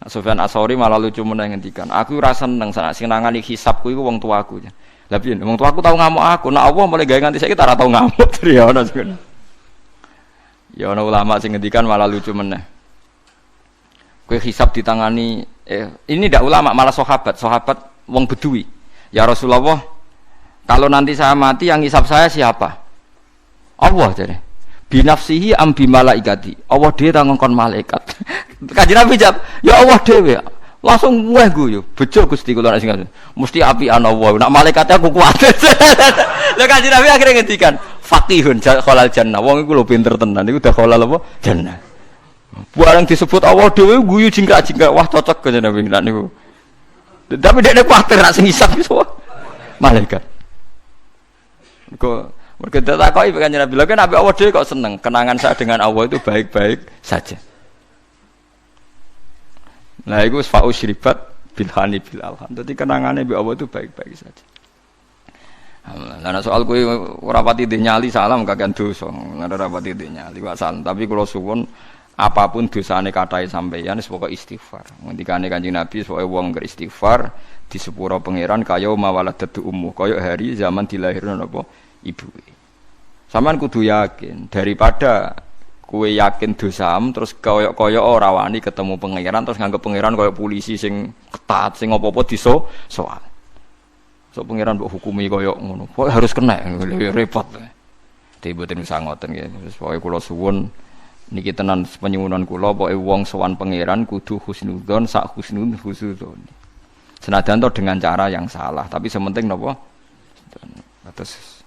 Sufyan As-Tsauri malah lucu meneh ngendikan, "Aku ora seneng sing nangani hisabku iku wong tuaku." Lah piye? Wong tuaku tau ngamuk aku, nek Allah mulai gawe nganti saiki ora tau ngamuk. Ya ono sing. Ya ono ulama sing ngendikan malah lucu meneh. Kowe hisab ditangani ini ndak ulama malah sahabat wong Bedui. Ya Rasulullah, kalau nanti saya mati yang hisab saya siapa? Allah jadi. Binafsihi am bi malaikati. Allah dhewe ta ngongkon malaikat. Kanjeng Nabi jawab, "Ya Allah dhewe." Langsung wah guyu, bejo Gusti kula nek sing mesti apian Allah. Nak malaikat aku kuwatir. Lha Kanjeng Nabi akhirnya ngendikan, "Faqihun khalal jannah." Wong iku lho pinter tenan, iku udah khalal apa? Jannah. Barang disebut Allah dhewe guyu jingkrak-jingkrak, wah cocok Kanjeng Nabi nek niku. Tapi dekne kuwatir nak sing hisab iso malaikat. Mergo takoki Kanjeng Nabi, "Lha kenapa Allah dhewe kok seneng? Kenangan saya dengan Allah itu baik-baik saja." Nah, itu fa'us ribat bilhani bil alham. Jadi kenangannya bi Allah itu baik-baik saja. Nah, soal kowe ora pati nyali salam kakean dosa. Ora pati nyali wae salam. Tapi kula suwun apapun dosane kathah sampeyan wis pokoke istighfar. Ngendikane Kanjeng Nabi pokoke wong beristighfar di sepuro pangeran kaya mawaladatu ummu, kaya hari zaman dilahirno napa ibuke. Sampeyan kudu yakin daripada kowe yakin dosam terus koyo-koyo ora wani ketemu pangeran terus nganggep pangeran koyo polisi sing ketat sing apa-apa soal. So pangeran mbok hukumi koyo ngono. Pokoke harus kena repot. Diboten usah ngoten nggih. Terus pokoke kula suwun niki tenan penyuwunan kula pokoke wong sowan pangeran kudu husnudzon sak husnudzon. Senajan to dengan cara yang salah, tapi sementing napa? Terus